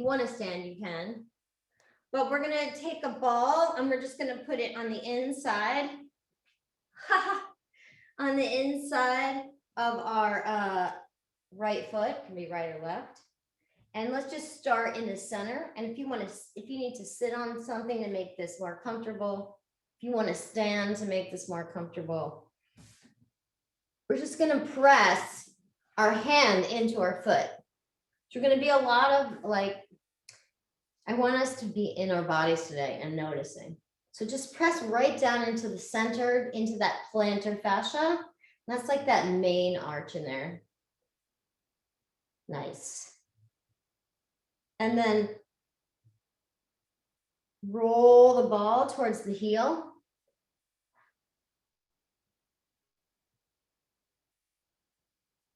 you want to stand, you can. But we're going to take a ball and we're just going to put it on the inside. On the inside of our right foot, can be right or left. And let's just start in the center. And if you need to sit on something to make this more comfortable, if you want to stand to make this more comfortable, we're just going to press our hand into our foot. So we're going to be a lot of like, I want us to be in our bodies today and noticing. So just press right down into the center, into that plantar fascia. That's like that main arch in there. Nice. And then roll the ball towards the heel.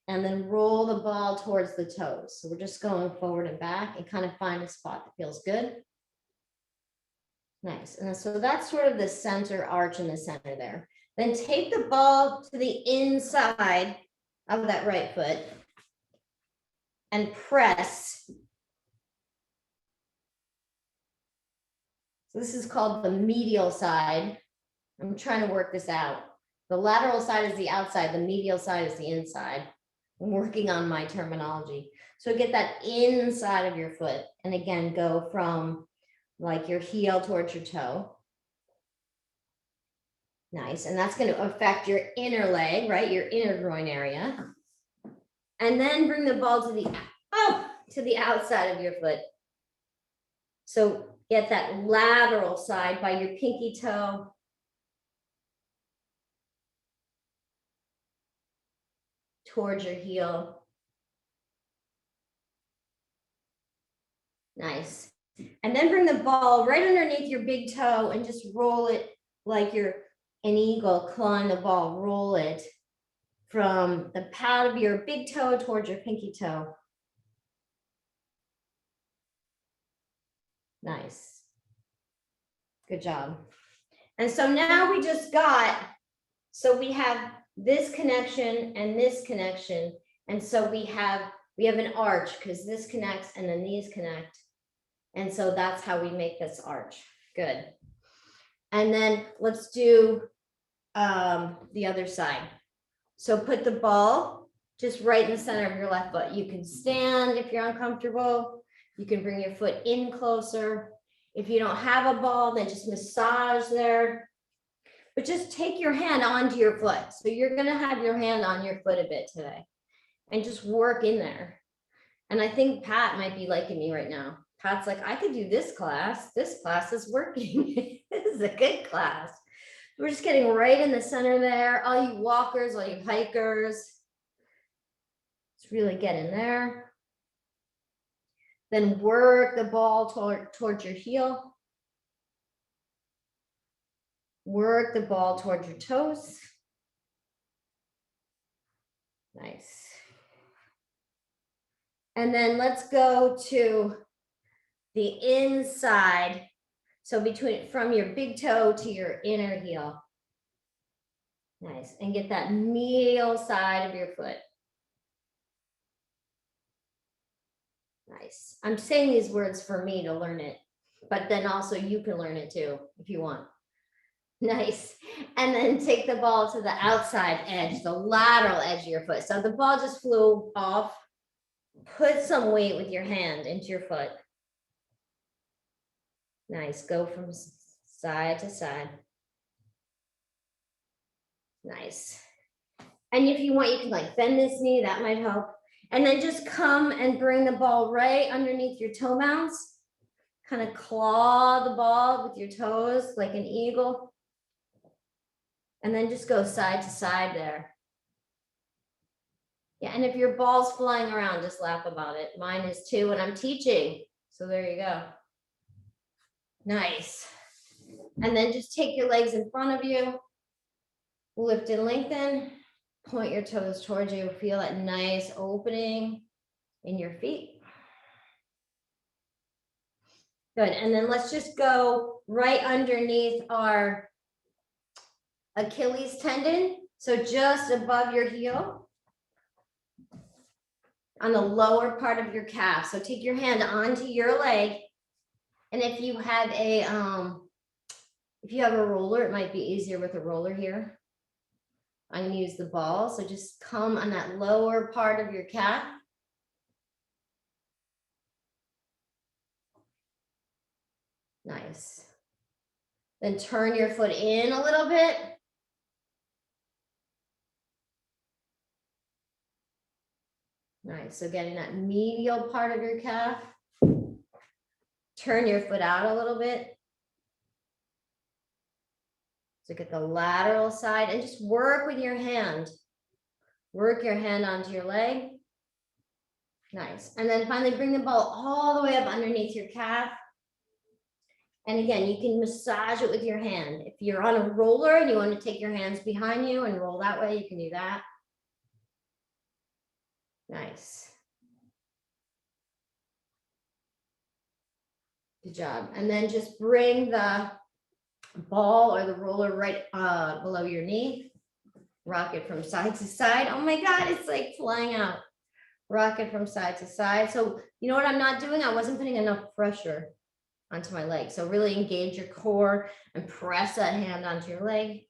And then roll the ball towards the toes. So we're just going forward and back and kind of find a spot that feels good. Nice. And so that's sort of the center arch in the center there. Then take the ball to the inside of that right foot and press. So this is called the medial side. I'm trying to work this out. The lateral side is the outside, the medial side is the inside. I'm working on my terminology. So get that inside of your foot. And again, go from like your heel towards your toe. Nice. And that's going to affect your inner leg, right? Your inner groin area. And then bring the ball to the outside of your foot. So get that lateral side by your pinky toe. Towards your heel. Nice. And then bring the ball right underneath your big toe and just roll it like you're an eagle, clawing the ball, roll it from the pad of your big toe towards your pinky toe. Nice. Good job. And so now we just got, so we have this connection and this connection. And so we have an arch because this connects and then these connect. And so that's how we make this arch. Good. And then let's do the other side. So put the ball just right in the center of your left foot. You can stand if you're uncomfortable. You can bring your foot in closer. If you don't have a ball, then just massage there. But just take your hand onto your foot. So you're going to have your hand on your foot a bit today and just work in there. And I think Pat might be liking me right now. Pat's like, I could do this class. This class is working. This is a good class. We're just getting right in the center there. All you walkers, all you hikers. Let's really get in there. Then work the ball towards your heel. Work the ball towards your toes. Nice. And then let's go to the inside. So from your big toe to your inner heel. Nice. And get that medial side of your foot. Nice. I'm saying these words for me to learn it, but then also you can learn it too if you want. Nice. And then take the ball to the outside edge, the lateral edge of your foot. So the ball just flew off. Put some weight with your hand into your foot. Nice. Go from side to side. Nice. And if you want, you can like bend this knee. That might help. And then just come and bring the ball right underneath your toe mounts. Kind of claw the ball with your toes like an eagle. And then just go side to side there. Yeah, and if your ball's flying around, just laugh about it. Mine is too, and I'm teaching. So there you go. Nice. And then just take your legs in front of you. Lift and lengthen. Point your toes towards you. Feel that nice opening in your feet. Good. And then let's just go right underneath our Achilles tendon. So just above your heel. on the lower part of your calf. So take your hand onto your leg. And if you have a roller, it might be easier with a roller here. I'm going to use the ball. So just come on that lower part of your calf. Nice. Then turn your foot in a little bit. Nice. So getting that medial part of your calf. Turn your foot out a little bit. So get the lateral side and just work with your hand. Work your hand onto your leg. Nice. And then finally bring the ball all the way up underneath your calf. And again, you can massage it with your hand. If you're on a roller and you want to take your hands behind you and roll that way, you can do that. Nice. Good job. And then just bring the ball or the roller right below your knee. Rock it from side to side. Oh my God, it's like flying out. Rock it from side to side. So you know what I'm not doing? I wasn't putting enough pressure onto my leg. So really engage your core and press that hand onto your leg.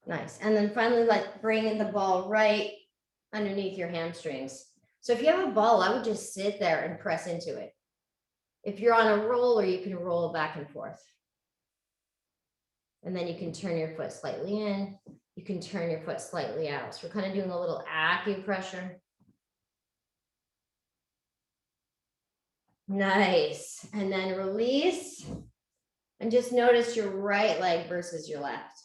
Nice. And then finally, like bring the ball right underneath your hamstrings. So if you have a ball, I would just sit there and press into it. If you're on a roller, you can roll back and forth. And then you can turn your foot slightly in. You can turn your foot slightly out. So we're kind of doing a little acupressure. Nice. And then release. And just notice your right leg versus your left.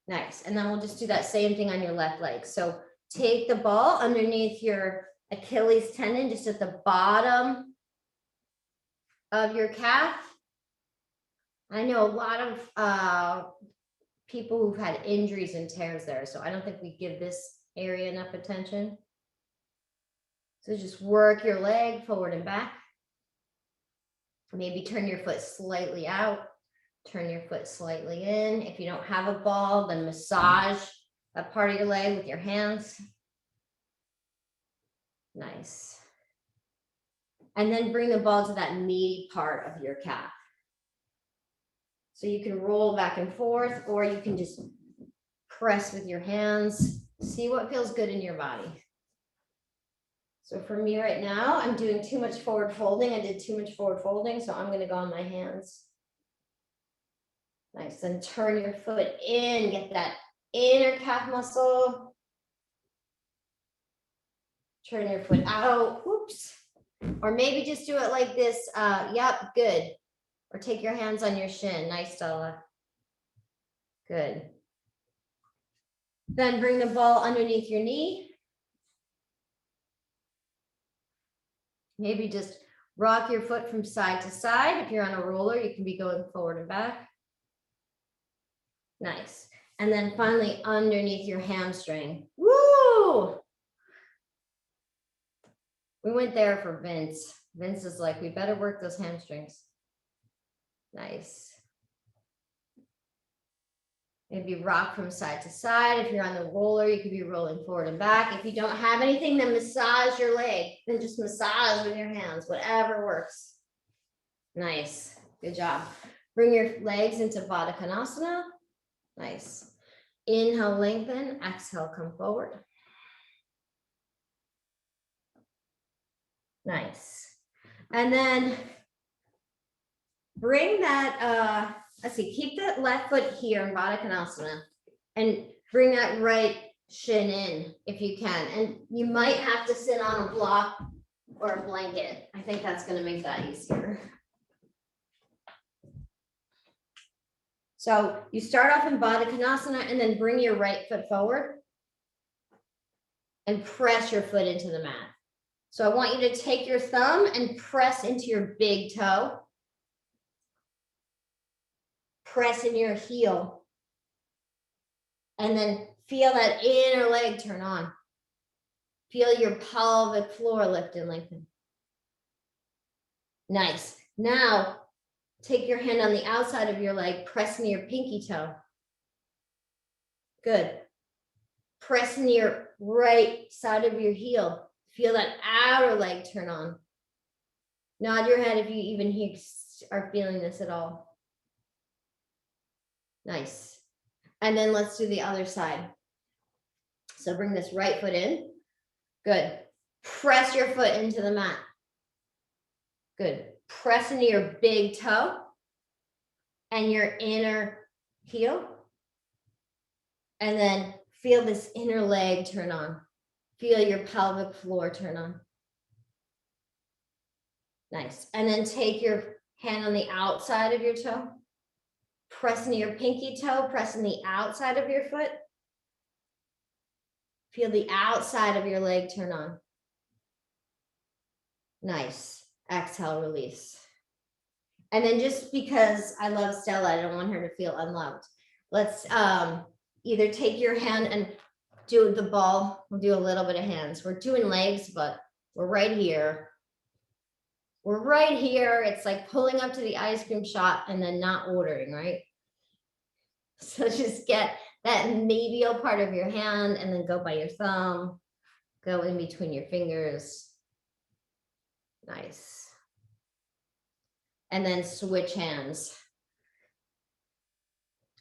Nice. And then we'll just do that same thing on your left leg. So take the ball underneath your Achilles tendon, just at the bottom of your calf. I know a lot of people who've had injuries and tears there, so I don't think we give this area enough attention. So just work your leg forward and back. Maybe turn your foot slightly out, turn your foot slightly in. If you don't have a ball, then massage that part of your leg with your hands. Nice. And then bring the ball to that meaty part of your calf. So you can roll back and forth, or you can just press with your hands. See what feels good in your body. So for me right now, I'm doing too much forward folding. I did too much forward folding, so I'm going to go on my hands. Nice. Then turn your foot in, get that inner calf muscle. Turn your foot out. Whoops. Or maybe just do it like this. Yep, good. Or take your hands on your shin. Nice, Stella. Good. Then bring the ball underneath your knee. Maybe just rock your foot from side to side. If you're on a roller, you can be going forward and back. Nice. And then finally underneath your hamstring. Woo! We went there for Vince. Vince is like, we better work those hamstrings. Nice. Maybe rock from side to side. If you're on the roller, you could be rolling forward and back. If you don't have anything, then massage your leg. Then just massage with your hands, whatever works. Nice. Good job. Bring your legs into Baddha Konasana. Nice. Inhale, lengthen. Exhale, come forward. Nice. And then bring that, let's see, keep that left foot here in Baddha Konasana and bring that right shin in if you can. And you might have to sit on a block or a blanket. I think that's going to make that easier. So you start off in Baddha Konasana and then bring your right foot forward and press your foot into the mat. So I want you to take your thumb and press into your big toe. Press in your heel. And then feel that inner leg turn on. Feel your pelvic floor lift and lengthen. Nice. Now, take your hand on the outside of your leg, press into your pinky toe. Good. Press into your right side of your heel. Feel that outer leg turn on. Nod your head if you even are feeling this at all. Nice. And then let's do the other side. So bring this right foot in. Good. Press your foot into the mat. Good. Press into your big toe and your inner heel. And then feel this inner leg turn on. Feel your pelvic floor turn on. Nice. And then take your hand on the outside of your toe. Press into your pinky toe. Press in the outside of your foot. Feel the outside of your leg turn on. Nice. Exhale, release. And then just because I love Stella, I don't want her to feel unloved. Let's either take your hand and do the ball. We'll do a little bit of hands. We're doing legs, but we're right here. We're right here. It's like pulling up to the ice cream shop and then not ordering, right? So just get that medial part of your hand and then go by your thumb. Go in between your fingers. Nice. And then switch hands.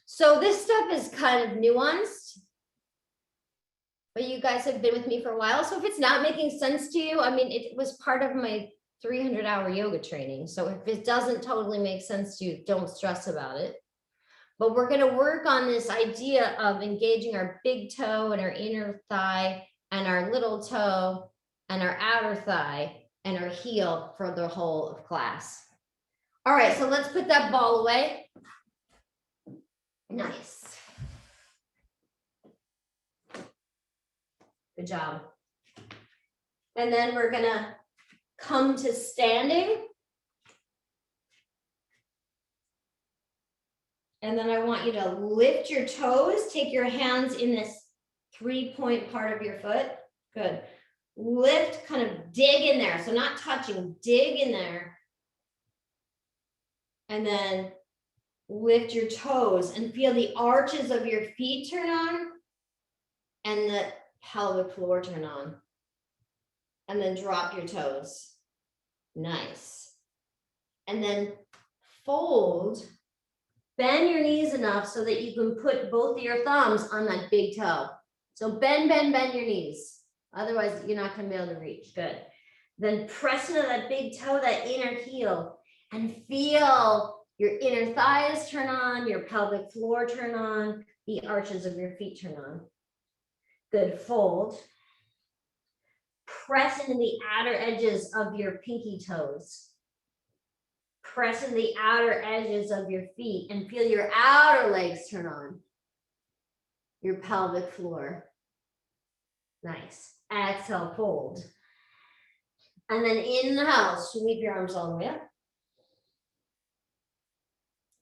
So this stuff is kind of nuanced, but you guys have been with me for a while. So if it's not making sense to you, I mean, it was part of my 300-hour yoga training. So if it doesn't totally make sense to you, don't stress about it. But we're going to work on this idea of engaging our big toe and our inner thigh and our little toe and our outer thigh and our heel for the whole of class. All right, so let's put that ball away. Nice. Good job. And then we're gonna come to standing. And then I want you to lift your toes, take your hands in this 3-point part of your foot. Good. Lift, kind of dig in there. So not touching, dig in there. And then lift your toes and feel the arches of your feet turn on and the pelvic floor turn on. And then drop your toes. Nice. And then fold, bend your knees enough so that you can put both of your thumbs on that big toe. So bend your knees. Otherwise, you're not going to be able to reach. Good. Then press into that big toe, that inner heel. And feel your inner thighs turn on, your pelvic floor turn on, the arches of your feet turn on. Good, fold. Press into the outer edges of your pinky toes. Press into the outer edges of your feet and feel your outer legs turn on. Your pelvic floor. Nice. Exhale, fold. And then inhale, sweep your arms all the way up.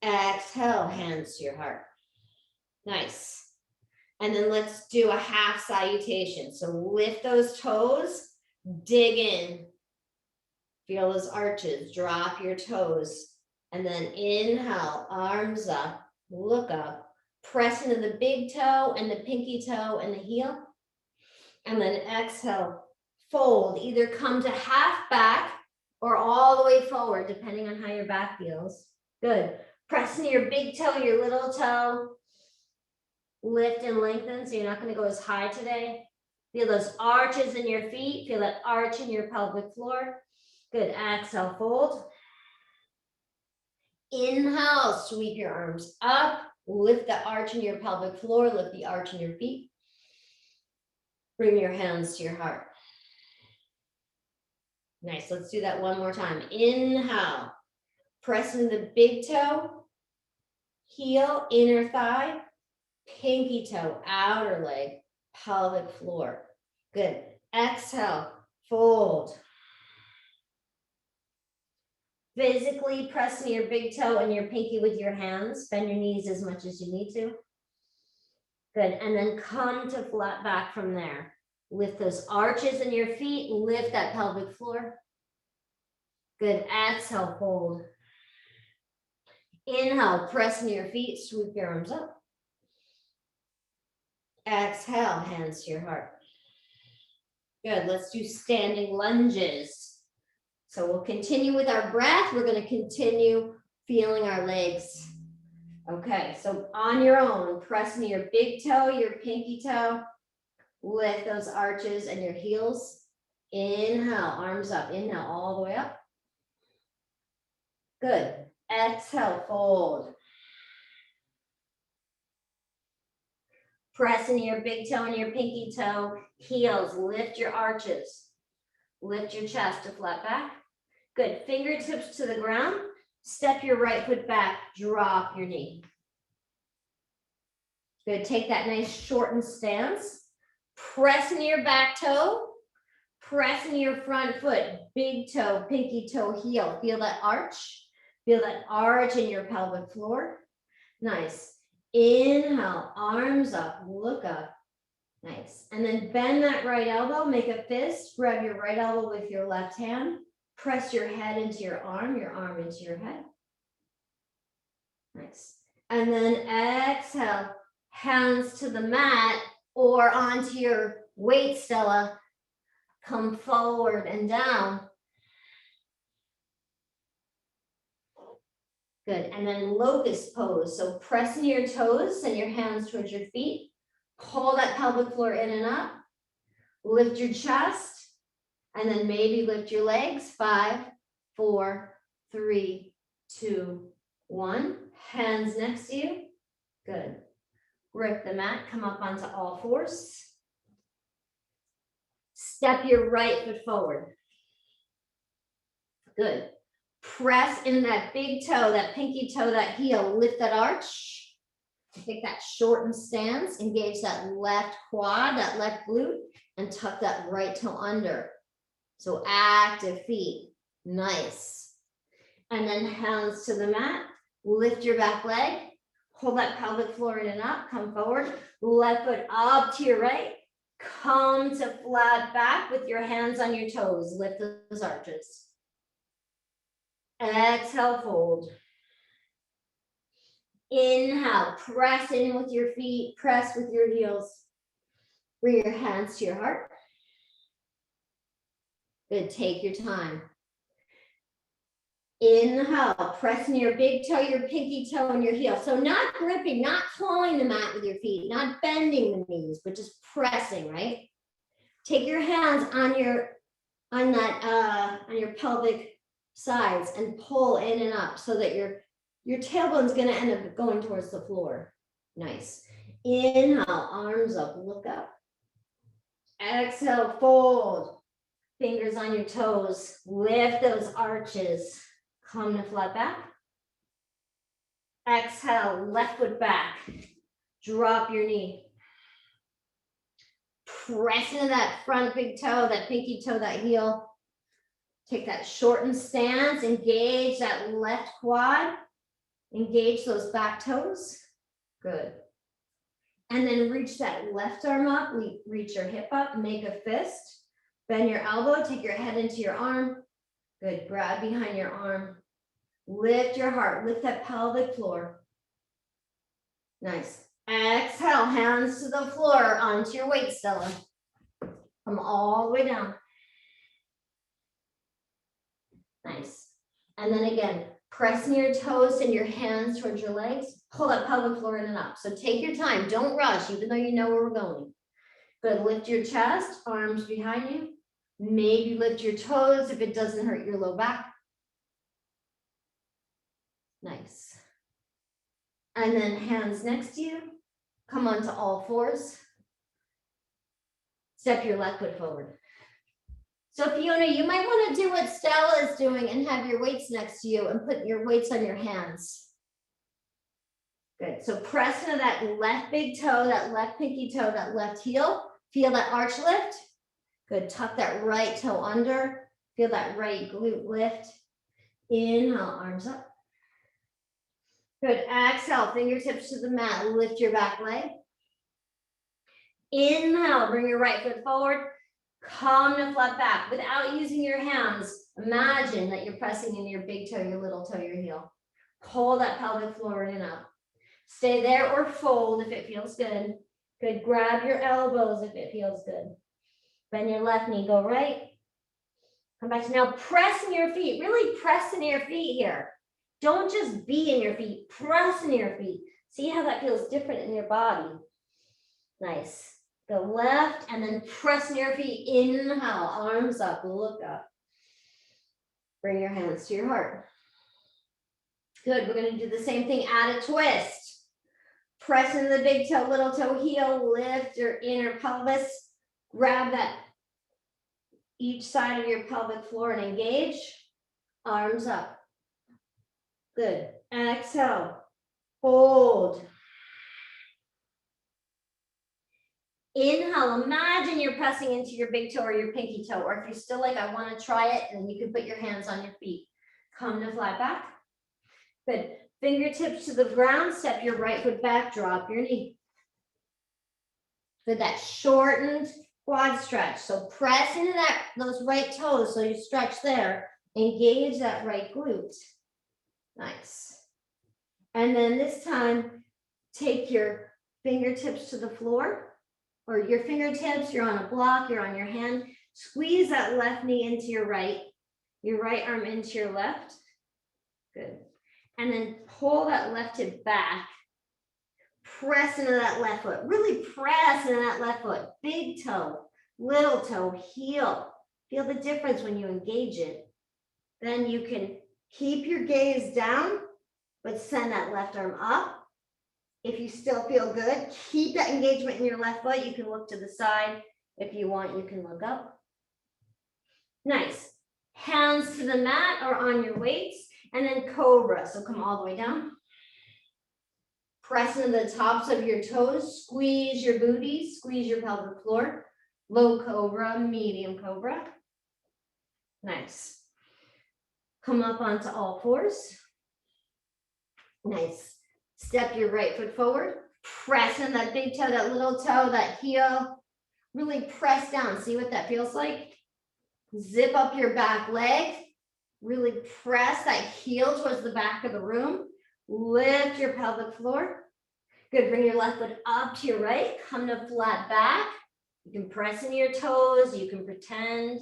Exhale, hands to your heart. Nice. And then let's do a half salutation. So lift those toes, dig in. Feel those arches, drop your toes. And then inhale, arms up, look up. Press into the big toe and the pinky toe and the heel. And then exhale, fold. Either come to half back or all the way forward, depending on how your back feels. Good. Press into your big toe, your little toe. Lift and lengthen, so you're not going to go as high today. Feel those arches in your feet. Feel that arch in your pelvic floor. Good. Exhale, fold. Inhale, sweep your arms up. Lift the arch in your pelvic floor. Lift the arch in your feet. Bring your hands to your heart. Nice. Let's do that one more time. Inhale. Press into the big toe, heel, inner thigh, pinky toe, outer leg, pelvic floor. Good. Exhale, fold. Physically press into your big toe and your pinky with your hands. Bend your knees as much as you need to. Good. And then come to flat back from there. Lift those arches in your feet. Lift that pelvic floor. Good. Exhale, fold. Inhale, press into your feet, sweep your arms up. Exhale, hands to your heart. Good, let's do standing lunges. So we'll continue with our breath. We're going to continue feeling our legs. Okay, so on your own, press into your big toe, your pinky toe, lift those arches and your heels. Inhale, arms up, inhale all the way up. Good, exhale, fold. Press into your big toe and your pinky toe, heels, lift your arches. Lift your chest to flat back. Good, fingertips to the ground. Step your right foot back, drop your knee. Good, take that nice shortened stance. Press into your back toe. Press into your front foot, big toe, pinky toe, heel. Feel that arch. Feel that arch in your pelvic floor. Nice. Inhale, arms up, look up. Nice. And then bend that right elbow, make a fist, grab your right elbow with your left hand, press your head into your arm into your head. Nice. And then exhale, hands to the mat or onto your weight, Stella. Come forward and down. Good, and then locust pose. So pressing your toes, send your hands towards your feet. Pull that pelvic floor in and up. Lift your chest, and then maybe lift your legs. 5, 4, 3, 2, 1. Hands next to you. Good. Grip the mat, come up onto all fours. Step your right foot forward. Good. Press in that big toe, that pinky toe, that heel, lift that arch. Take that shortened stance, engage that left quad, that left glute, and tuck that right toe under. So active feet, nice. And then hands to the mat, lift your back leg, hold that pelvic floor in and up, come forward, left foot up to your right, come to flat back with your hands on your toes, lift those arches. Exhale, fold. Inhale, press in with your feet, press with your heels. Bring your hands to your heart. Good, take your time. Inhale, press in your big toe, your pinky toe, and your heel. So not gripping, not clawing the mat with your feet, not bending the knees, but just pressing, right? Take your hands on your pelvic sides and pull in and up so that your tailbone's going to end up going towards the floor. Nice. Inhale, arms up, look up. Exhale, fold. Fingers on your toes. Lift those arches. Come to flat back. Exhale, left foot back. Drop your knee. Press into that front big toe, that pinky toe, that heel. Take that shortened stance, engage that left quad, engage those back toes. Good. And then reach that left arm up, reach your hip up, make a fist, bend your elbow, take your head into your arm. Good, grab behind your arm, lift your heart, lift that pelvic floor. Nice. Exhale, hands to the floor, onto your weight, Stella. Come all the way down. Nice. And then again, pressing your toes and your hands towards your legs. Pull that pelvic floor in and up. So take your time. Don't rush, even though you know where we're going. Good. Lift your chest, arms behind you. Maybe lift your toes if it doesn't hurt your low back. Nice. And then hands next to you. Come onto all fours. Step your left foot forward. So Fiona, you might want to do what Stella is doing and have your weights next to you and put your weights on your hands. Good. So press into that left big toe, that left pinky toe, that left heel. Feel that arch lift. Good. Tuck that right toe under. Feel that right glute lift. Inhale, arms up. Good. Exhale, fingertips to the mat. Lift your back leg. Inhale, bring your right foot forward. Come to flat back without using your hands. Imagine that you're pressing into your big toe, your little toe, your heel. Pull that pelvic floor in and up. Stay there or fold if it feels good. Good, grab your elbows if it feels good. Bend your left knee, go right. Come back to now, press in your feet, really press into your feet here. Don't just be in your feet, press into your feet. See how that feels different in your body. Nice. Go left and then press in your feet. Inhale, arms up, look up. Bring your hands to your heart. Good, we're gonna do the same thing, add a twist. Press into the big toe, little toe, heel, lift your inner pelvis. Grab that each side of your pelvic floor and engage. Arms up. Good. Exhale. Hold. Inhale. Imagine you're pressing into your big toe or your pinky toe, or if you're still like, I want to try it, then you can put your hands on your feet. Come to flat back. Good. Fingertips to the ground. Step your right foot back. Drop your knee. Good. That shortened quad stretch. So press into those right toes. So you stretch there. Engage that right glute. Nice. And then this time, take your fingertips to the floor, or your fingertips, you're on a block, you're on your hand. Squeeze that left knee into your right arm into your left. Good. And then pull that left hip back. Press into that left foot. Really press into that left foot. Big toe, little toe, heel. Feel the difference when you engage it. Then you can keep your gaze down, but send that left arm up. If you still feel good, keep that engagement in your left foot. You can look to the side. If you want, you can look up. Nice. Hands to the mat or on your weights, and then cobra. So come all the way down. Press into the tops of your toes. Squeeze your booty. Squeeze your pelvic floor. Low cobra, medium cobra. Nice. Come up onto all fours. Nice. Step your right foot forward. Press in that big toe, that little toe, that heel. Really press down. See what that feels like? Zip up your back leg. Really press that heel towards the back of the room. Lift your pelvic floor. Good. Bring your left foot up to your right. Come to flat back. You can press into your toes. You can pretend.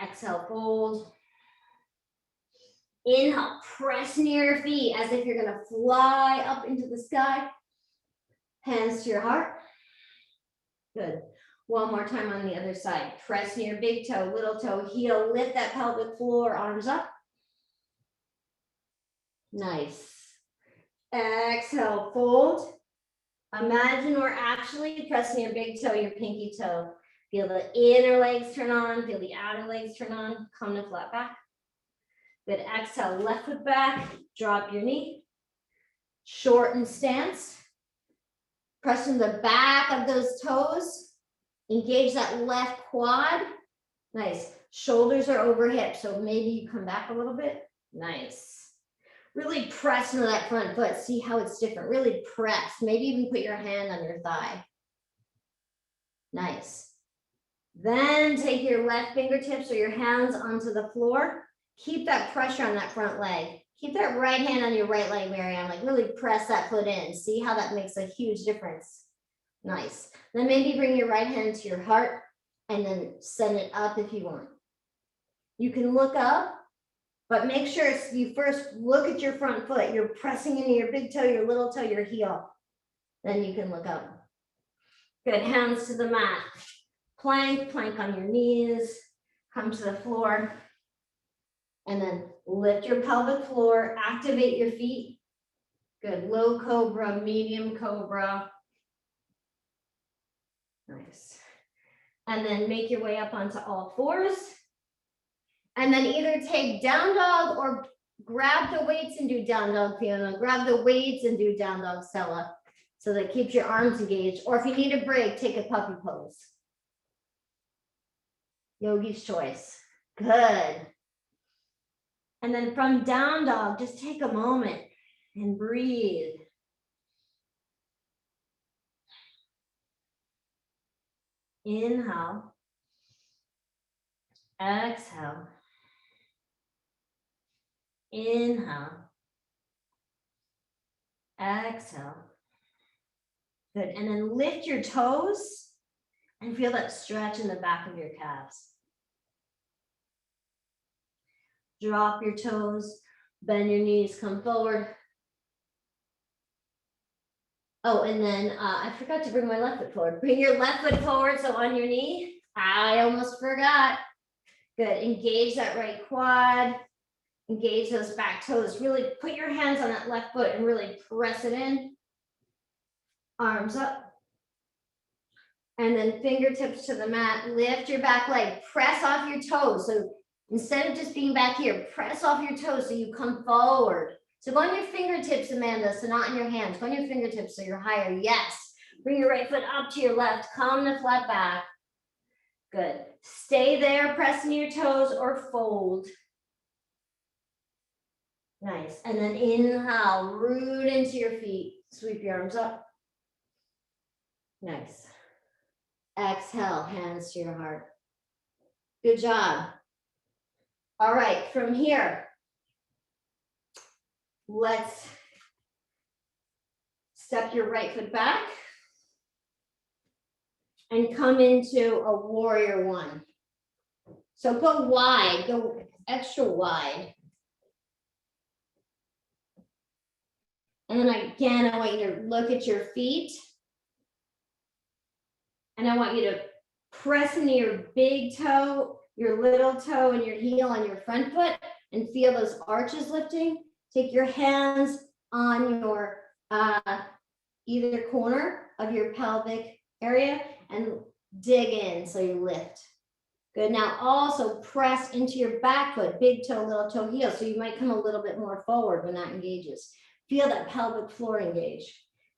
Exhale, fold. Inhale, press near your feet as if you're gonna fly up into the sky. Hands to your heart. Good. One more time on the other side. Press near your big toe, little toe, heel. Lift that pelvic floor, arms up. Nice. Exhale, fold. Imagine we're actually pressing your big toe, your pinky toe. Feel the inner legs turn on, feel the outer legs turn on. Come to flat back. Good. Exhale, left foot back, drop your knee. Shorten stance. Press in the back of those toes. Engage that left quad. Nice. Shoulders are over hips, so maybe you come back a little bit. Nice. Really press into that front foot. See how it's different. Really press. Maybe even put your hand on your thigh. Nice. Then take your left fingertips or your hands onto the floor. Keep that pressure on that front leg. Keep that right hand on your right leg, Marianne. Like really press that foot in. See how that makes a huge difference. Nice. Then maybe bring your right hand to your heart and then send it up if you want. You can look up, but make sure you first look at your front foot. You're pressing into your big toe, your little toe, your heel. Then you can look up. Good. Hands to the mat. Plank on your knees. Come to the floor. And then lift your pelvic floor, activate your feet. Good. Low cobra, medium cobra. Nice. And then make your way up onto all fours. And then either take down dog or grab the weights and do down dog, Fiona. Grab the weights and do down dog, Stella. So that keeps your arms engaged. Or if you need a break, take a puppy pose. Yogi's choice. Good. And then from down dog, just take a moment and breathe. Inhale. Exhale. Inhale. Exhale. Good, and then lift your toes and feel that stretch in the back of your calves. Drop your toes, bend your knees, come forward. Oh, and then I forgot to bring my left foot forward. Bring your left foot forward, so on your knee. I almost forgot. Good, engage that right quad. Engage those back toes. Really put your hands on that left foot and really press it in. Arms up. And then fingertips to the mat. Lift your back leg. Press off your toes. So instead of just being back here, press off your toes so you come forward. So go on your fingertips, Amanda, so not in your hands. Go on your fingertips so you're higher. Yes. Bring your right foot up to your left. Come to flat back. Good. Stay there, pressing your toes or fold. Nice. And then inhale, root into your feet. Sweep your arms up. Nice. Exhale, hands to your heart. Good job. All right, from here, let's step your right foot back and come into a warrior one. So go wide, go extra wide. And then again, I want you to look at your feet. And I want you to press into your big toe, your little toe, and your heel on your front foot and feel those arches lifting. Take your hands on your either corner of your pelvic area and dig in so you lift. Good. Now also press into your back foot, big toe, little toe, heel. So you might come a little bit more forward when that engages. Feel that pelvic floor engage.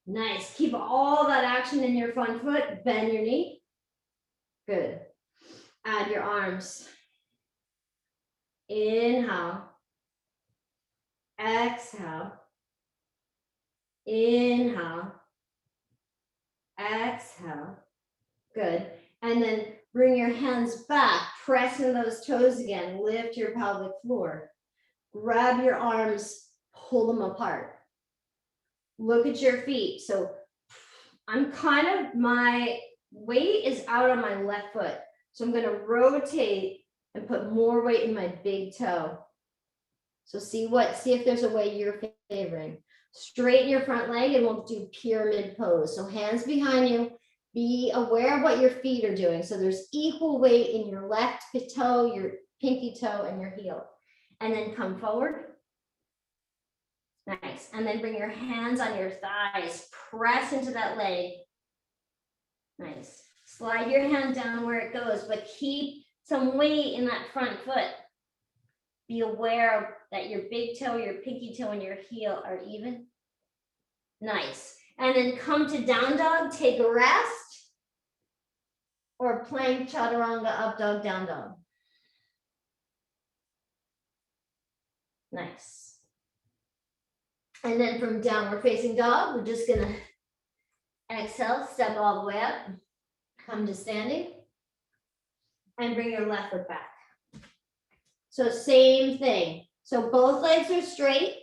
Nice. Keep all that action in your front foot. Bend your knee. Good. Add your arms. Inhale. Exhale. Inhale. Exhale. Good. And then bring your hands back. Press into those toes again. Lift your pelvic floor. Grab your arms. Pull them apart. Look at your feet. So my weight is out on my left foot. So I'm going to rotate and put more weight in my big toe. So see if there's a way you're favoring. Straighten your front leg and we'll do pyramid pose. So hands behind you. Be aware of what your feet are doing. So there's equal weight in your left toe, your pinky toe, and your heel. And then come forward. Nice. And then bring your hands on your thighs. Press into that leg. Nice. Slide your hand down where it goes, but keep some weight in that front foot. Be aware that your big toe, your pinky toe, and your heel are even. Nice. And then come to down dog, take a rest. Or plank, chaturanga, up dog, down dog. Nice. And then from downward facing dog, we're just gonna exhale, step all the way up, come to standing, and bring your left foot back. So same thing. So both legs are straight.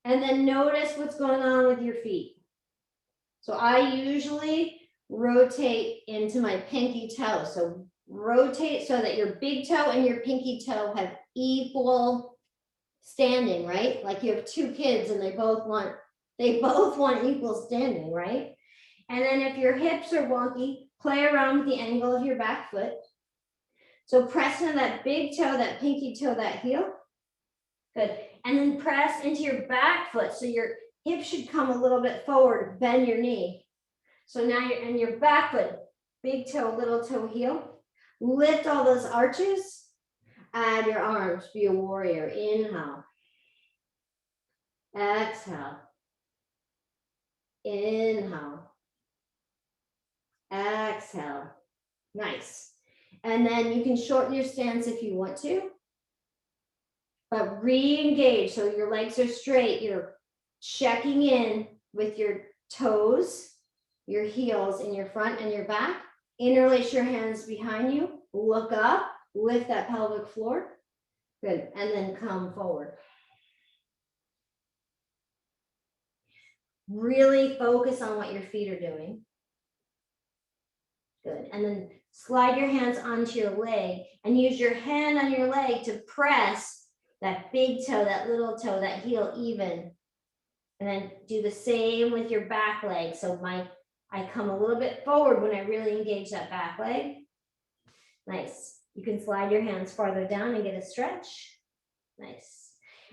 And then notice what's going on with your feet. So I usually rotate into my pinky toe. So rotate so that your big toe and your pinky toe have equal standing, right? Like you have two kids and they both want equal standing, right? And then if your hips are wonky, play around with the angle of your back foot. So press into that big toe, that pinky toe, that heel. Good. And then press into your back foot. So your hip should come a little bit forward, bend your knee. So now you're in your back foot, big toe, little toe, heel. Lift all those arches. Add your arms, be a warrior. Inhale. Exhale. Inhale. Exhale. Nice. And then you can shorten your stance if you want to. But re-engage, so your legs are straight. You're checking in with your toes, your heels in your front and your back. Interlace your hands behind you. Look up, lift that pelvic floor. Good, and then come forward. Really focus on what your feet are doing. Good. And then slide your hands onto your leg and use your hand on your leg to press that big toe, that little toe, that heel even. And then do the same with your back leg. So I come a little bit forward when I really engage that back leg. Nice. You can slide your hands farther down and get a stretch. Nice.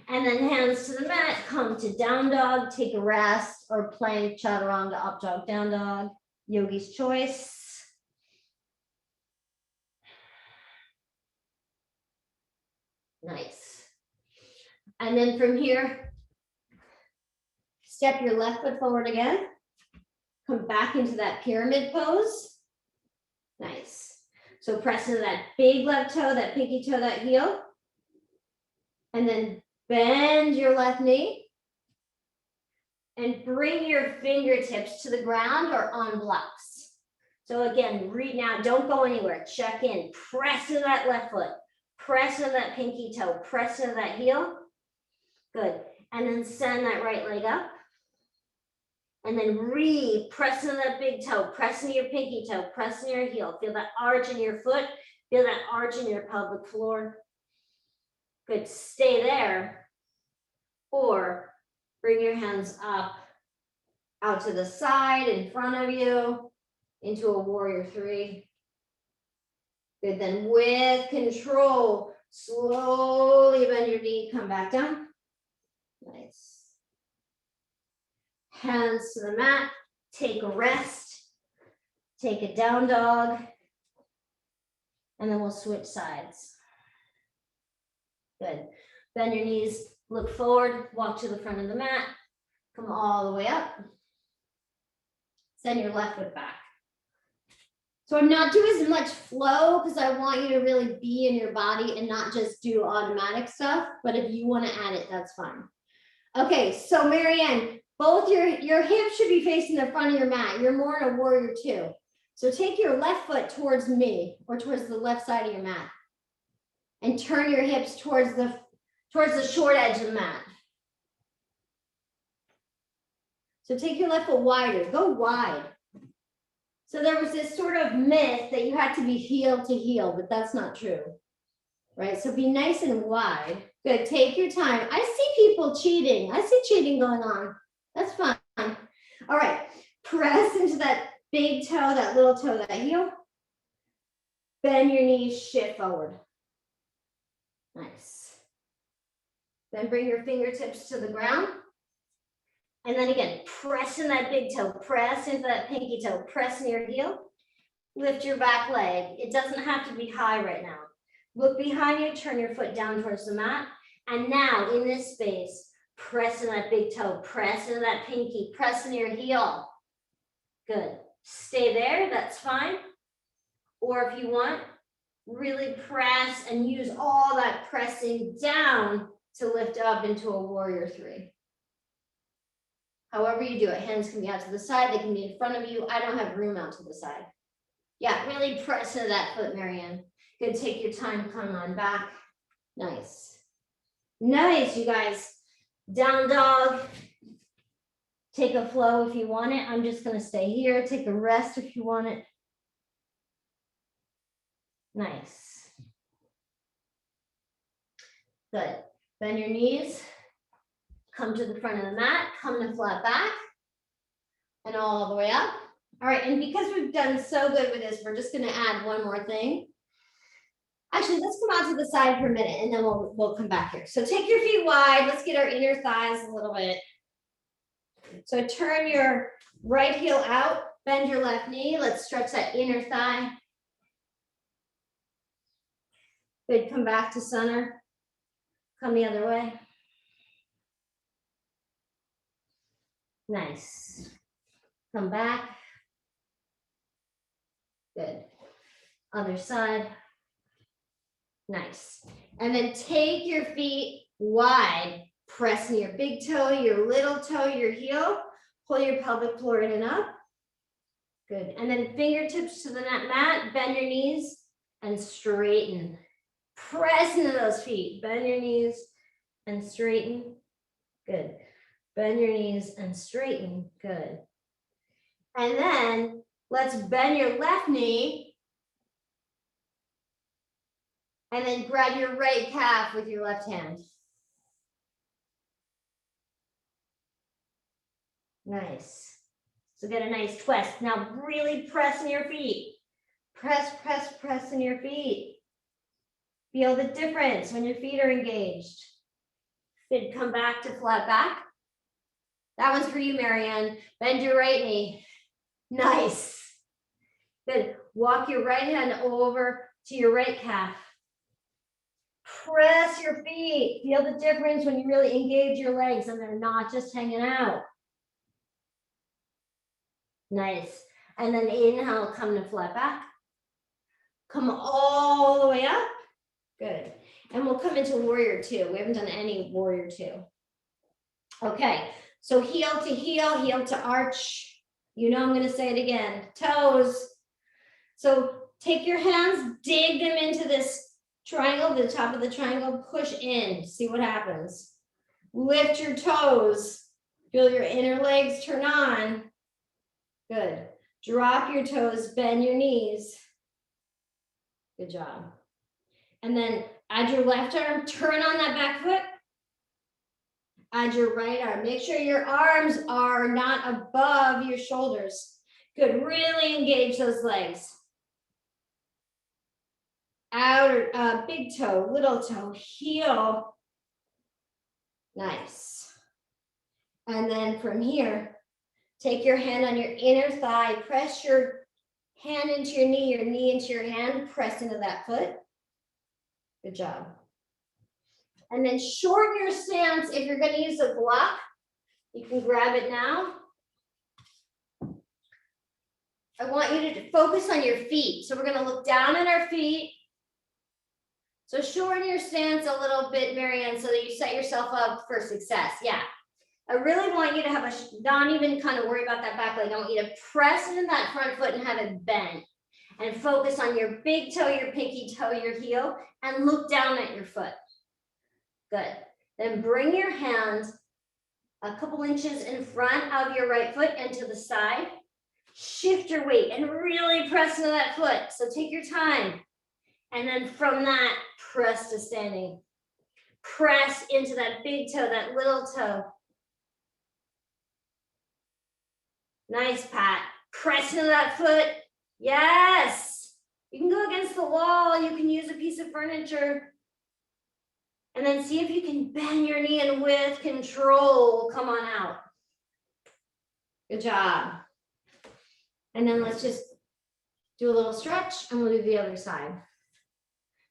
And then hands to the mat, come to down dog, take a rest, or plank, chaturanga, up dog, down dog, yogi's choice. Nice. And then from here, step your left foot forward again. Come back into that pyramid pose. Nice. So press into that big left toe, that pinky toe, that heel. And then bend your left knee. And bring your fingertips to the ground or on blocks. So again, read now, don't go anywhere. Check in, press into that left foot. Press into that pinky toe, press into that heel. Good. And then send that right leg up. And then press into that big toe, press into your pinky toe, press into your heel. Feel that arch in your foot, feel that arch in your pelvic floor. Good, stay there. Or bring your hands up, out to the side, in front of you, into a warrior three. Good, then with control, slowly bend your knee, come back down. Nice. Hands to the mat, take a rest, take a down dog, and then we'll switch sides. Good. Bend your knees, look forward, walk to the front of the mat, come all the way up. Send your left foot back. So I'm not doing as much flow because I want you to really be in your body and not just do automatic stuff. But if you want to add it, that's fine. Okay, so Marianne, both your hips should be facing the front of your mat. You're more in a warrior two. So take your left foot towards me or towards the left side of your mat. And turn your hips towards the short edge of the mat. So take your left foot wider, go wide. So there was this sort of myth that you had to be heel to heel, but that's not true, right? So be nice and wide. Good, take your time. I see people cheating. I see cheating going on. That's fine. All right, press into that big toe, that little toe, that heel. Bend your knees, shift forward. Nice. Then bring your fingertips to the ground. And then again, press in that big toe, press into that pinky toe, press in your heel. Lift your back leg. It doesn't have to be high right now. Look behind you, turn your foot down towards the mat. And now in this space, press in that big toe, press into that pinky, press in your heel. Good. Stay there, that's fine. Or if you want, really press and use all that pressing down to lift up into a warrior three. However you do it, hands can be out to the side, they can be in front of you. I don't have room out to the side. Yeah, really press into that foot, Marianne. Good, take your time, come on back. Nice. Nice, you guys. Down dog. Take a flow if you want it. I'm just gonna stay here. Take a rest if you want it. Nice. Good. Bend your knees. Come to the front of the mat. Come to flat back. And all the way up. All right, and because we've done so good with this, we're just gonna add one more thing. Actually, let's come out to the side for a minute and then we'll come back here. So take your feet wide. Let's get our inner thighs a little bit. So turn your right heel out, bend your left knee. Let's stretch that inner thigh. Good, come back to center. Come the other way. Nice. Come back. Good. Other side. Nice. And then take your feet wide. Press in your big toe, your little toe, your heel. Pull your pelvic floor in and up. Good. And then fingertips to the mat. Bend your knees and straighten. Press into those feet. Bend your knees and straighten. Good. Bend your knees and straighten. Good. And then let's bend your left knee. And then grab your right calf with your left hand. Nice. So get a nice twist. Now really press in your feet. Press, press, press in your feet. Feel the difference when your feet are engaged. Good, come back to flat back. That one's for you, Marianne. Bend your right knee. Nice. Good, walk your right hand over to your right calf. Press your feet. Feel the difference when you really engage your legs and they're not just hanging out. Nice. And then inhale, come to flat back. Come all the way up. Good. And we'll come into warrior two. We haven't done any warrior two. Okay. So heel to arch. You know I'm going to say it again. Toes. So take your hands, dig them into this triangle, the top of the triangle, push in, see what happens. Lift your toes. Feel your inner legs turn on. Good. Drop your toes, bend your knees. Good job. And then add your left arm, turn on that back foot. Add your right arm. Make sure your arms are not above your shoulders. Good. Really engage those legs. Outer, big toe, little toe, heel. Nice. And then from here, take your hand on your inner thigh, press your hand into your knee into your hand, press into that foot. Good job. And then shorten your stance. If you're going to use a block, you can grab it now. I want you to focus on your feet. So we're going to look down at our feet. So shorten your stance a little bit, Marianne, so that you set yourself up for success. Yeah. I really want you to have not even kind of worry about that back leg. I want you to press into that front foot and have it bend. And focus on your big toe, your pinky toe, your heel, and look down at your foot. Good. Then bring your hand a couple inches in front of your right foot and to the side. Shift your weight and really press into that foot. So take your time. And then from that, press to standing. Press into that big toe, that little toe. Nice, Pat. Press into that foot. Yes. You can go against the wall. You can use a piece of furniture. And then see if you can bend your knee and with control, come on out. Good job. And then let's just do a little stretch and we'll do the other side.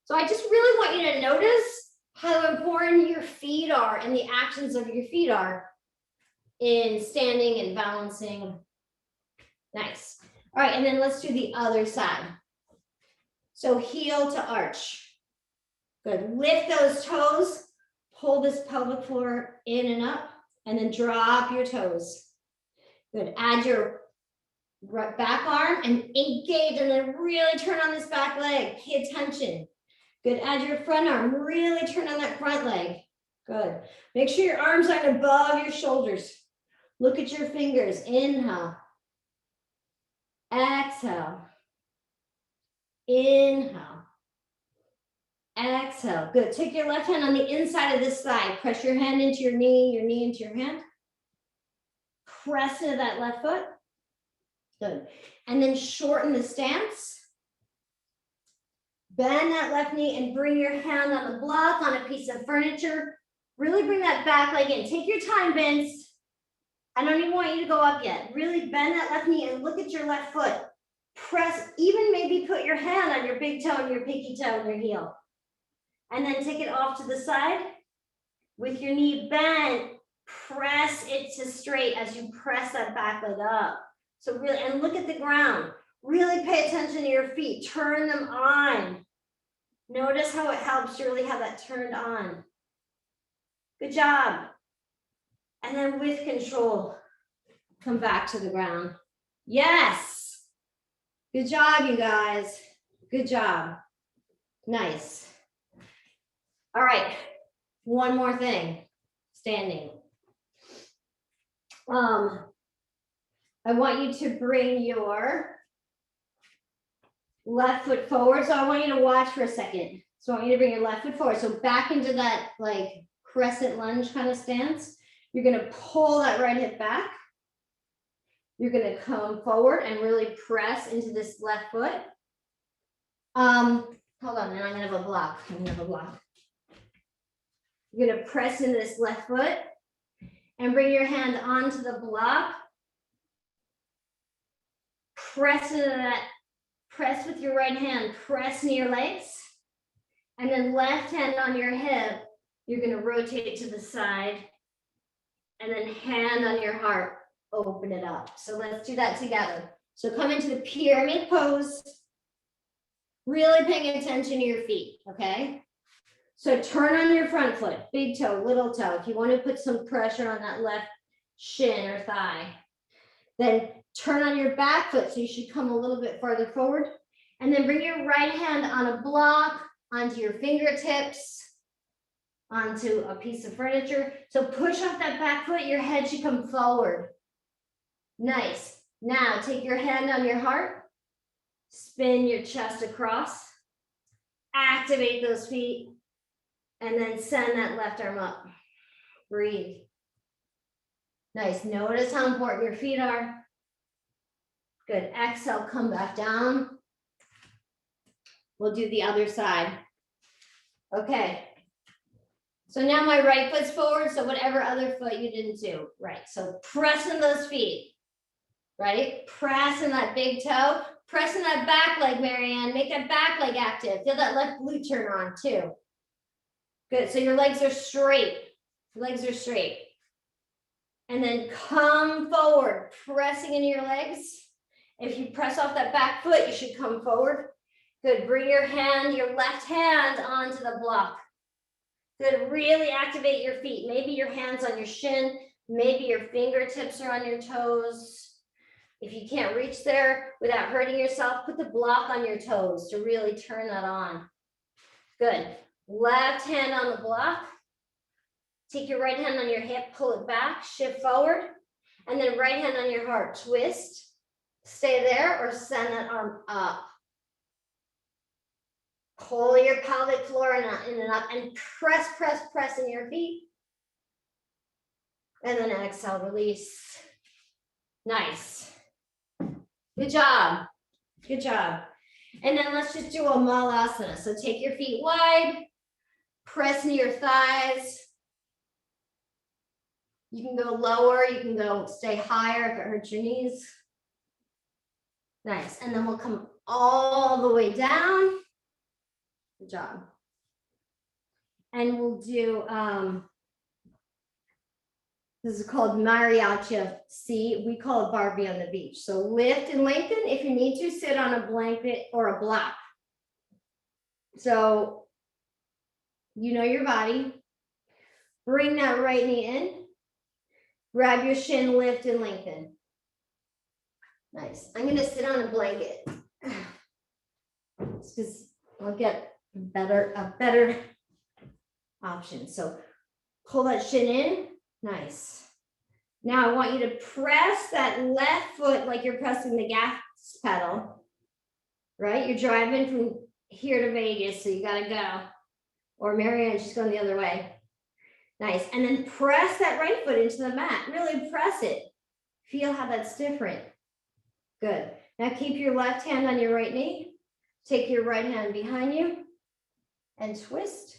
So I just really want you to notice how important your feet are and the actions of your feet are in standing and balancing. Nice. All right, and then let's do the other side. So heel to arch. Good. Lift those toes. Pull this pelvic floor in and up, and then drop your toes. Good. Add your back arm and engage, and then really turn on this back leg. Pay attention. Good. Add your front arm. Really turn on that front leg. Good. Make sure your arms aren't above your shoulders. Look at your fingers. Inhale. Exhale. Inhale. Exhale. Good. Take your left hand on the inside of this thigh. Press your hand into your knee into your hand. Press into that left foot. Good. And then shorten the stance. Bend that left knee and bring your hand on the block, on a piece of furniture. Really bring that back leg in. Take your time, Vince. I don't even want you to go up yet. Really bend that left knee and look at your left foot. Press, even maybe put your hand on your big toe and your pinky toe and your heel. And then take it off to the side. With your knee bent, press it to straight as you press that back leg up. So really, and look at the ground. Really pay attention to your feet. Turn them on. Notice how it helps to really have that turned on. Good job. And then with control, come back to the ground. Yes. Good job, you guys. Good job. Nice. All right. One more thing. Standing. I want you to bring your left foot forward. So I want you to watch for a second. So I want you to bring your left foot forward. So back into that like crescent lunge kind of stance. You're going to pull that right hip back. You're going to come forward and really press into this left foot. Hold on, and I'm going to have a block. You're going to press into this left foot and bring your hand onto the block. Press into that. Press with your right hand. Press into your legs. And then left hand on your hip. You're going to rotate to the side. And then hand on your heart. Open it up. So let's do that together. So come into the pyramid pose. Really paying attention to your feet, okay? So turn on your front foot, big toe, little toe. If you want to put some pressure on that left shin or thigh, then turn on your back foot. So you should come a little bit farther forward. And then bring your right hand on a block, onto your fingertips, onto a piece of furniture. So push off that back foot, your head should come forward. Nice. Now take your hand on your heart, spin your chest across, activate those feet, and then send that left arm up. Breathe. Nice. Notice how important your feet are. Good. Exhale, come back down. We'll do the other side. Okay. So now my right foot's forward, so whatever other foot you didn't do. Right. So press in those feet. Right? Press in that big toe. Press in that back leg, Marianne. Make that back leg active. Feel that left glute turn on too. Good. So your legs are straight. Legs are straight. And then come forward, pressing into your legs. If you press off that back foot, you should come forward. Good. Bring your hand, your left hand onto the block. Good. Really activate your feet. Maybe your hands on your shin. Maybe your fingertips are on your toes. If you can't reach there without hurting yourself, put the block on your toes to really turn that on. Good. Left hand on the block. Take your right hand on your hip, pull it back, shift forward, and then right hand on your heart, twist. Stay there or send that arm up. Pull your pelvic floor in and up and press, press, press in your feet. And then exhale, release. Nice. Good job. Good job. And then let's just do a malasana. So take your feet wide, press into your thighs. You can go lower, you can go stay higher if it hurts your knees. Nice. And then we'll come all the way down. Good job. And we'll do, this is called Mariachi C. We call it Barbie on the beach. So lift and lengthen. If you need to, sit on a blanket or a block. So you know your body. Bring that right knee in. Grab your shin, lift and lengthen. Nice. I'm going to sit on a blanket. It's because I'll get a better option. So pull that shin in. Nice. Now I want you to press that left foot like you're pressing the gas pedal, right? You're driving from here to Vegas, so you got to go. Or Marianne, she's going the other way. Nice. And then press that right foot into the mat. Really press it. Feel how that's different. Good. Now keep your left hand on your right knee. Take your right hand behind you and twist.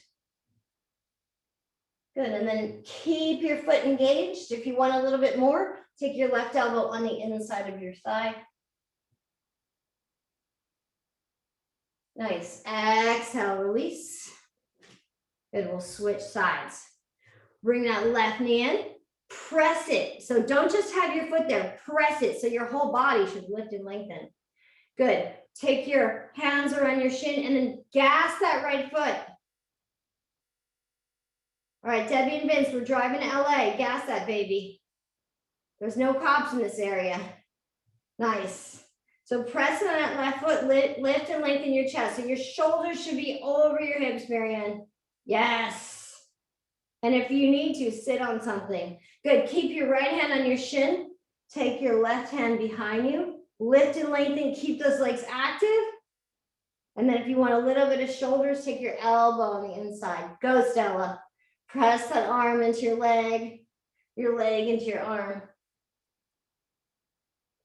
Good. And then keep your foot engaged. If you want a little bit more, take your left elbow on the inside of your thigh. Nice. Exhale, release. Good. We'll switch sides. Bring that left knee in. Press it. So don't just have your foot there. Press it so your whole body should lift and lengthen. Good. Take your hands around your shin and then gas that right foot. All right, Debbie and Vince, we're driving to LA. Gas that baby. There's no cops in this area. Nice. So press on that left foot, lift and lengthen your chest. So your shoulders should be over your hips, Marianne. Yes. And if you need to, sit on something. Good. Keep your right hand on your shin. Take your left hand behind you. Lift and lengthen. Keep those legs active. And then if you want a little bit of shoulders, take your elbow on the inside. Go, Stella. Press that arm into your leg into your arm.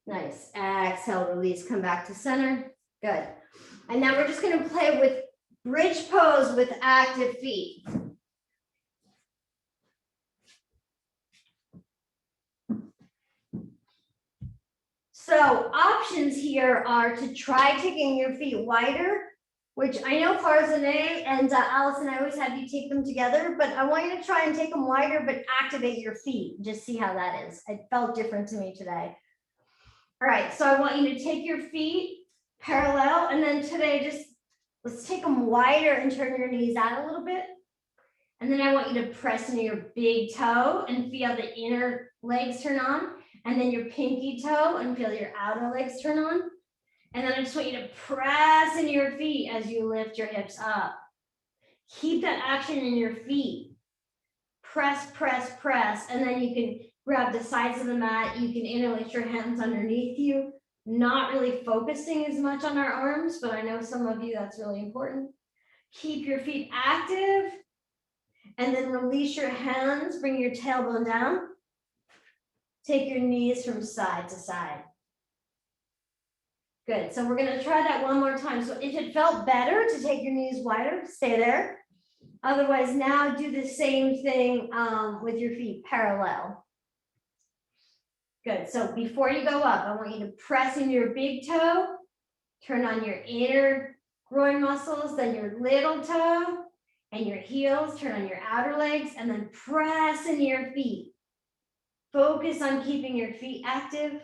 Nice. Exhale, release. Come back to center. Good. And now we're just going to play with bridge pose with active feet. So options here are to try taking your feet wider, which I know Farzaneh and Allison, I always have you take them together, but I want you to try and take them wider, but activate your feet. Just see how that is. It felt different to me today. All right, so I want you to take your feet parallel, and then today just let's take them wider and turn your knees out a little bit. And then I want you to press into your big toe and feel the inner legs turn on, and then your pinky toe and feel your outer legs turn on. And then I just want you to press into your feet as you lift your hips up. Keep that action in your feet. Press, press, press. And then you can grab the sides of the mat. You can interlace your hands underneath you. Not really focusing as much on our arms, but I know some of you that's really important. Keep your feet active. And then release your hands. Bring your tailbone down. Take your knees from side to side. Good. So we're going to try that one more time. So if it felt better to take your knees wider, stay there. Otherwise, now do the same thing with your feet parallel. Good. So before you go up, I want you to press into your big toe, turn on your inner groin muscles, then your little toe and your heels, turn on your outer legs, and then press into your feet. Focus on keeping your feet active.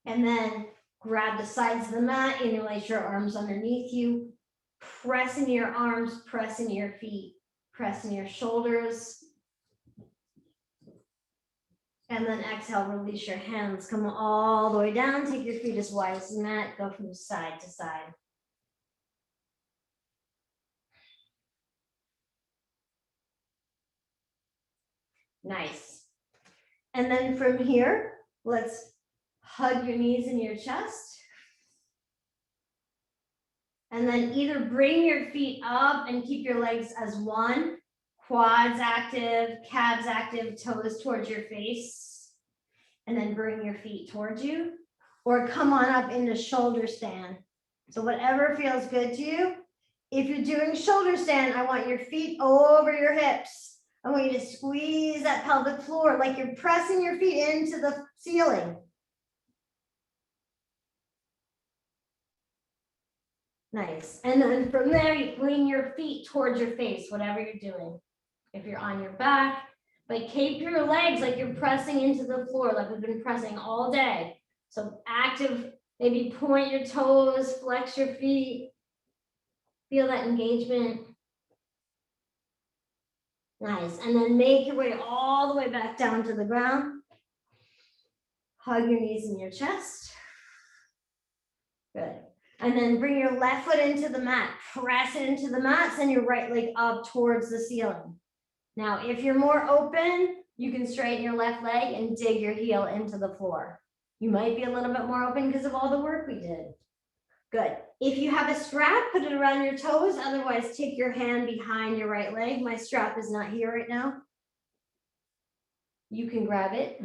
And then grab the sides of the mat, interlace your arms underneath you, press into your arms, press into your feet, press into your shoulders. And then exhale, release your hands, come all the way down, take your feet as wide as the mat, go from side to side. Nice. And then from here, let's hug your knees in your chest. And then either bring your feet up and keep your legs as one, quads active, calves active, toes towards your face, and then bring your feet towards you, or come on up into shoulder stand. So whatever feels good to you. If you're doing shoulder stand, I want your feet over your hips. I want you to squeeze that pelvic floor like you're pressing your feet into the ceiling. Nice. And then from there, you bring your feet towards your face, whatever you're doing. If you're on your back, but keep your legs like you're pressing into the floor, like we've been pressing all day. So active, maybe point your toes, flex your feet. Feel that engagement. Nice. And then make your way all the way back down to the ground. Hug your knees in your chest. Good. And then bring your left foot into the mat. Press it into the mat. Send your right leg up towards the ceiling. Now, if you're more open, you can straighten your left leg and dig your heel into the floor. You might be a little bit more open because of all the work we did. Good. If you have a strap, put it around your toes. Otherwise, take your hand behind your right leg. My strap is not here right now. You can grab it.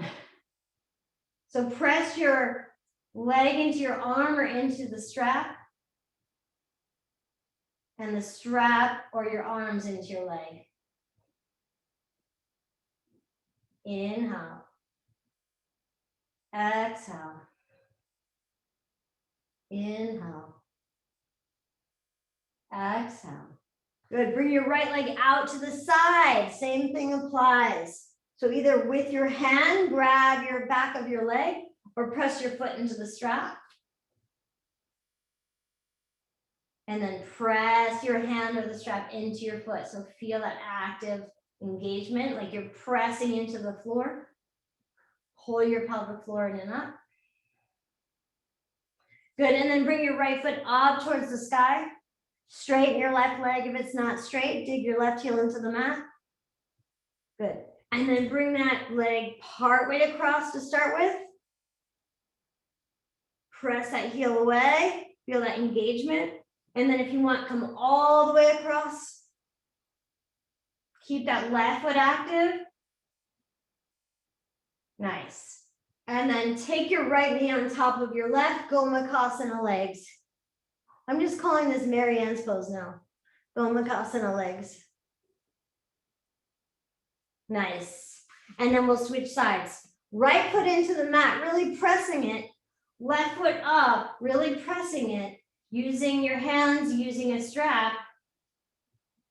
So press your leg into your arm or into the strap. And the strap or your arms into your leg. Inhale. Exhale. Inhale. Exhale. Good. Bring your right leg out to the side. Same thing applies. So either with your hand, grab your back of your leg or press your foot into the strap. And then press your hand or the strap into your foot. So feel that active engagement, like you're pressing into the floor. Hold your pelvic floor in and up. Good, and then bring your right foot up towards the sky. Straighten your left leg. If it's not straight, dig your left heel into the mat. Good. And then bring that leg part way across to start with. Press that heel away. Feel that engagement. And then if you want, come all the way across. Keep that left foot active. Nice. And then take your right knee on top of your left, Gomukhasana legs. I'm just calling this Marianne's pose now. Gomukhasana legs. Nice. And then we'll switch sides. Right foot into the mat, really pressing it. Left foot up, really pressing it. Using your hands, using a strap.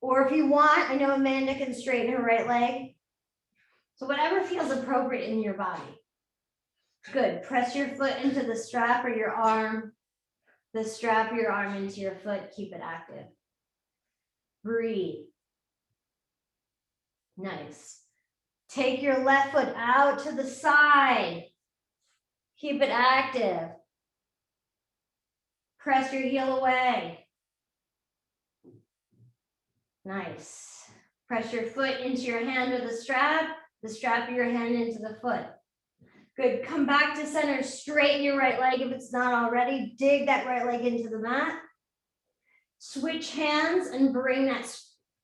Or if you want, I know Amanda can straighten her right leg. So whatever feels appropriate in your body. Good. Press your foot into the strap or your arm. The strap or your arm into your foot. Keep it active. Breathe. Nice. Take your left foot out to the side. Keep it active. Press your heel away. Nice. Press your foot into your hand or the strap of your hand into the foot. Good. Come back to center. Straighten your right leg if it's not already. Dig that right leg into the mat. Switch hands and bring that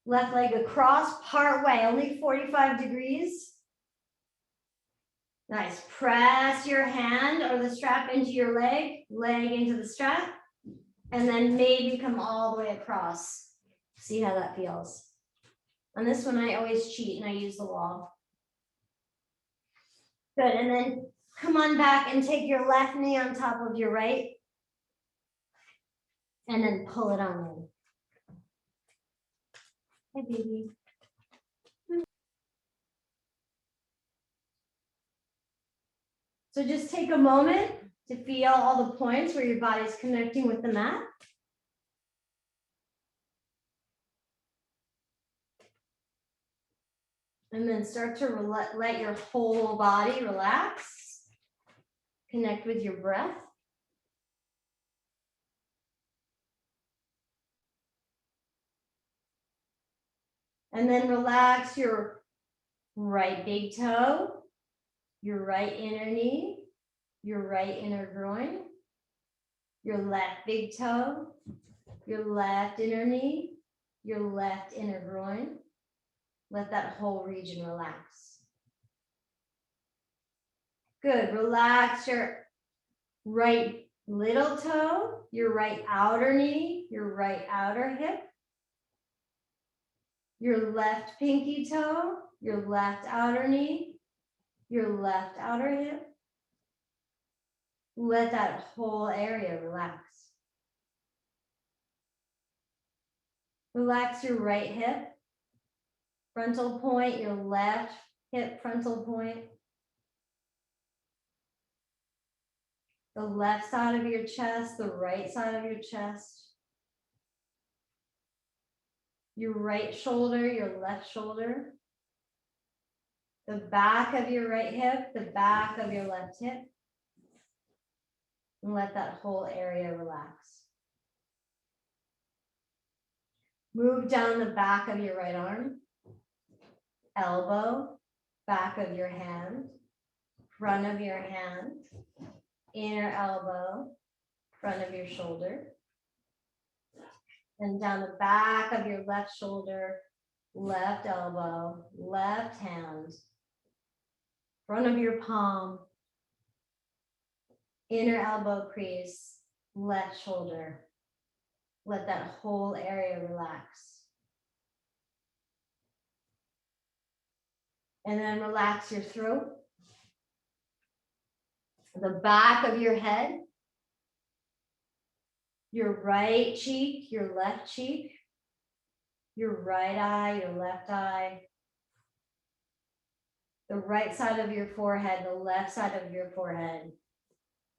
left leg across, part way, only 45 degrees. Nice. Press your hand or the strap into your leg into the strap, and then maybe come all the way across. See how that feels. On this one, I always cheat and I use the wall. Good, and then come on back and take your left knee on top of your right, and then pull it on in. Hey, baby. So just take a moment to feel all the points where your body's connecting with the mat. And then start to let your whole body relax. Connect with your breath. And then relax your right big toe, your right inner knee, your right inner groin, your left big toe, your left inner knee, your left inner groin. Let that whole region relax. Good. Relax your right little toe, your right outer knee, your right outer hip, your left pinky toe, your left outer knee, your left outer hip. Let that whole area relax. Relax your right hip, frontal point, your left hip frontal point. The left side of your chest, the right side of your chest. Your right shoulder, your left shoulder. The back of your right hip, the back of your left hip. And let that whole area relax. Move down the back of your right arm, elbow, back of your hand, front of your hand, inner elbow, front of your shoulder, and down the back of your left shoulder, left elbow, left hand, front of your palm, inner elbow crease, left shoulder. Let that whole area relax. And then relax your throat, the back of your head, your right cheek, your left cheek, your right eye, your left eye, the right side of your forehead, the left side of your forehead.